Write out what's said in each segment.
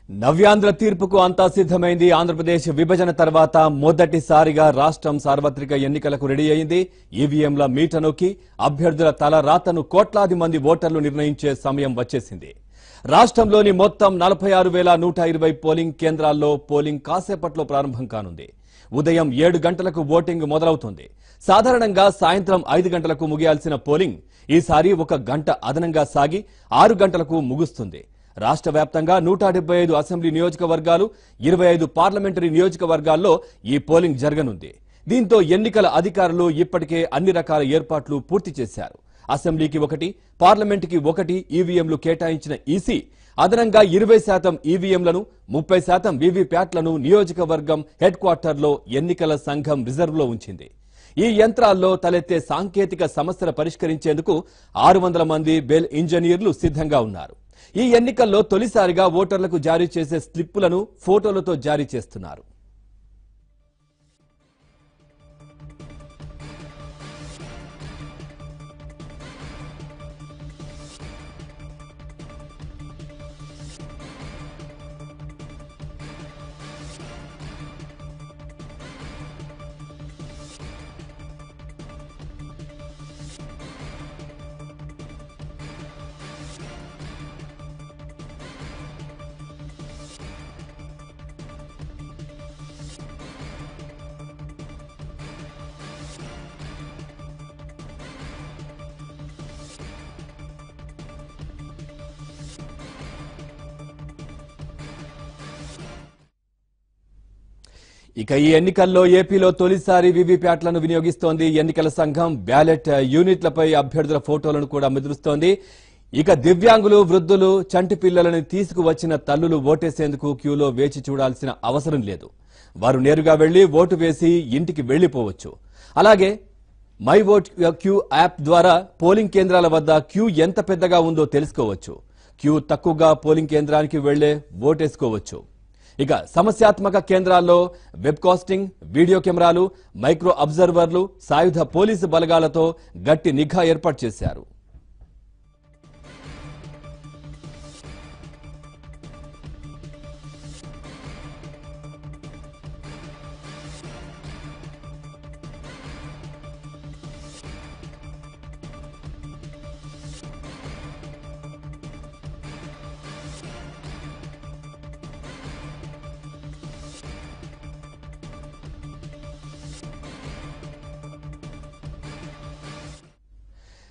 నవ్యాంధ్ర తీర్పుకు అంతా సిద్ధమైంది. ఆంధ్రప్రదేశ్ విభజన తర్వాత మొదటిసారిగా రాష్ట్రం సార్వత్రిక ఎన్నికలకు రెడీ అయింది. ఈవీఎంల మీట నొక్కి అభ్యర్థుల తల రాతను కోట్లాది మంది ఓటర్లు నిర్ణయించే సమయం వచ్చేసింది. రాష్ట్రంలోని మొత్తం 46,120 పోలింగ్ కేంద్రాల్లో పోలింగ్ కాసేపట్లో ప్రారంభం కానుంది. ఉదయం 7 గంటలకు ఓటింగ్ మొదలవుతుంది. సాధారణంగా సాయంత్రం 5 గంటలకు ముగియాల్సిన పోలింగ్ ఈసారి 1 గంట అదనంగా సాగి 6 గంటలకు ముగుస్తుంది. రాష్ట్ర వ్యాప్తంగా 175 అసెంబ్లీ నియోజకవర్గాలు, 25 పార్లమెంటరీ నియోజకవర్గాల్లో ఈ పోలింగ్ జరగనుంది. దీంతో ఎన్నికల అధికారులు ఇప్పటికే అన్ని రకాల ఏర్పాట్లు పూర్తి చేశారు. అసెంబ్లీకి 1, పార్లమెంటుకి 1 ఈవీఎంలు కేటాయించిన ఈసీ అదనంగా 20% ఈవీఎంలను, 30% వీవీప్యాట్లను నియోజకవర్గం హెడ్ క్వార్టర్లో ఎన్నికల సంఘం రిజర్వ్లో ఉంచింది. ఈ యంత్రాల్లో తలెత్తే సాంకేతిక సమస్యలు పరిష్కరించేందుకు 600 మంది బెల్ ఇంజనీర్లు సిద్ధంగా ఉన్నారు. ఈ ఎన్నికల్లో తొలిసారిగా ఓటర్లకు జారీ చేసే స్లిప్పులను ఫోటోలతో జారీ చేస్తున్నారు. ఇక ఈ ఎన్నికల్లో ఏపీలో తొలిసారి వీవీప్యాట్లను వినియోగిస్తోంది. ఎన్నికల సంఘం బ్యాలెట్ యూనిట్లపై అభ్యర్థుల ఫోటోలను కూడా ముద్రిస్తోంది. ఇక దివ్యాంగులు, వృద్ధులు, చంటి పిల్లలను తీసుకువచ్చిన తల్లులు ఓటేసేందుకు క్యూలో వేచి చూడాల్సిన అవసరం లేదు. వారు నేరుగా వెళ్లి ఓటు వేసి ఇంటికి వెళ్లిపోవచ్చు. అలాగే మై ఓట్ క్యూ యాప్ ద్వారా పోలింగ్ కేంద్రాల వద్ద క్యూ ఎంత పెద్దగా ఉందో తెలుసుకోవచ్చు. క్యూ తక్కువగా పోలింగ్ కేంద్రానికి వెళ్లే ఓటేసుకోవచ్చు. ఇక సమస్యాత్మక కేంద్రాల్లో వెబ్ కాస్టింగ్, వీడియో కెమెరాలు, మైక్రో అబ్జర్వర్లు, సాయుధ పోలీసు బలగాలతో గట్టి నిఘా ఏర్పాటు చేశారు.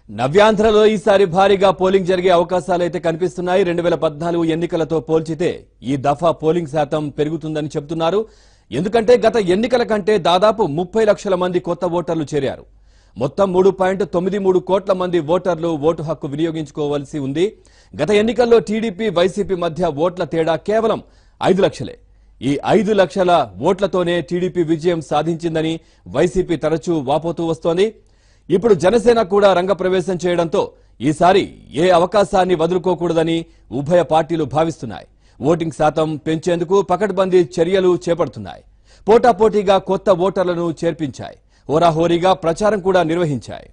నవ్యాంధ్రలో ఈసారి భారీగా పోలింగ్ జరిగే అవకాశాలైతే కనిపిస్తున్నాయి. 2014 ఎన్నికలతో పోల్చితే ఈ దఫా పోలింగ్ శాతం పెరుగుతుందని చెబుతున్నారు. ఎందుకంటే గత ఎన్నికల కంటే దాదాపు 30 లక్షల మంది కొత్త ఓటర్లు చేరారు. మొత్తం 3.93 కోట్ల మంది ఓటర్లు ఓటు హక్కు వినియోగించుకోవాల్సి ఉంది. గత ఎన్నికల్లో టీడీపీ, వైసీపీ మధ్య ఓట్ల తేడా కేవలం 5 లక్షలే. ఈ 5 లక్షల ఓట్లతోనే టీడీపీ విజయం సాధించిందని వైసీపీ తరచూ వాపోతూ వస్తోంది. ఇప్పుడు జనసేన కూడా రంగప్రవేశం చేయడంతో ఈసారి ఏ అవకాశాన్ని వదులుకోకూడదని ఉభయ పార్టీలు భావిస్తున్నాయి. ఓటింగ్ శాతం పెంచేందుకు పకడ్బందీ చర్యలు చేపడుతున్నాయి. పోటాపోటీగా కొత్త ఓటర్లను చేర్పించాయి. హోరాహోరీగా ప్రచారం కూడా నిర్వహించాయి.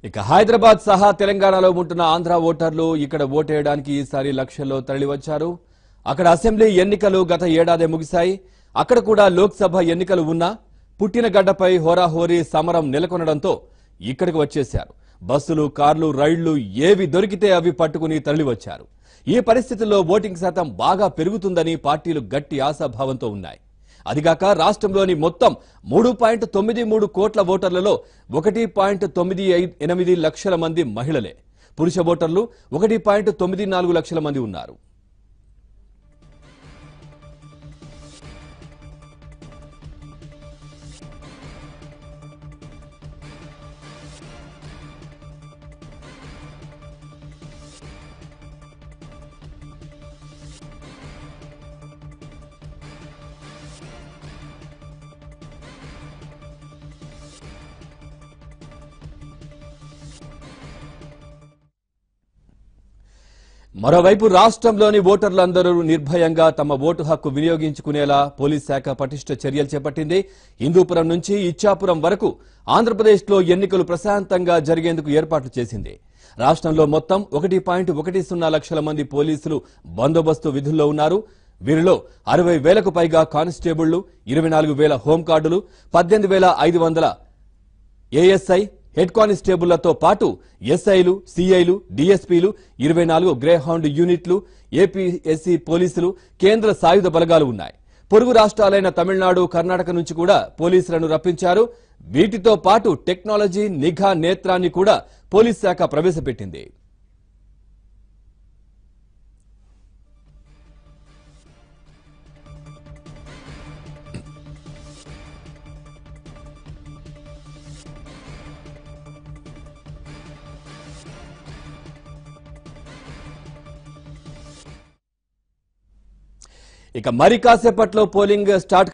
ఇక హైదరాబాద్ సహా తెలంగాణలో ఉంటున్న ఆంధ్ర ఓటర్లు ఇక్కడ ఓటేయడానికి ఈసారి లక్షల్లో తరలివచ్చారు. అక్కడ అసెంబ్లీ ఎన్నికలు గత ఏడాదే ముగిశాయి. అక్కడ కూడా లోక్సభ ఎన్నికలు ఉన్నా పుట్టిన గడ్డపై హోరాహోరీ సమరం నెలకొనడంతో ఇక్కడికి వచ్చేశారు. బస్సులు, కార్లు, రైళ్లు ఏవి దొరికితే అవి పట్టుకుని తరలివచ్చారు. ఈ పరిస్థితుల్లో ఓటింగ్ శాతం బాగా పెరుగుతుందని పార్టీలు గట్టి ఆశాభావంతో ఉన్నాయి. అదిగాక రాష్ట్రంలోని మొత్తం 3.93 కోట్ల ఓటర్లలో 1.98 లక్షల మంది మహిళలే. పురుష ఓటర్లు 1.94 లక్షల మంది ఉన్నారు. మరోవైపు రాష్ట్రంలోని ఓటర్లందరూ నిర్భయంగా తమ ఓటు హక్కు వినియోగించుకునేలా పోలీస్ శాఖ పటిష్ట చర్యలు చేపట్టింది. హిందూపురం నుంచి ఇచ్చాపురం వరకు ఆంధ్రప్రదేశ్లో ఎన్నికలు ప్రశాంతంగా జరిగేందుకు ఏర్పాట్లు చేసింది. రాష్ట్రంలో మొత్తం 1.10 లక్షల మంది పోలీసులు బందోబస్తు విధుల్లో ఉన్నారు. వీరిలో 60,000కు పైగా కానిస్టేబుళ్లు, 24,000 హోంగార్డులు, 18,500 ఏఎస్ఐ హెడ్ కానిస్టేబుళ్లతో పాటు ఎస్ఐలు, సిఐలు, డీఎస్పీలు, 24 గ్రేహౌండ్ యూనిట్లు, ఏపీఎస్సీ పోలీసులు, కేంద్ర సాయుధ బలగాలు ఉన్నాయి. పొరుగు రాష్ట్రాలైన తమిళనాడు, కర్ణాటక నుంచి కూడా పోలీసులను రప్పించారు. వీటితో పాటు టెక్నాలజీ, నిఘా నేత్రాన్ని కూడా పోలీస్ శాఖ ప్రవేశపెట్టింది. ఇక మరి కాసేపట్లో పోలింగ్ స్టార్ట్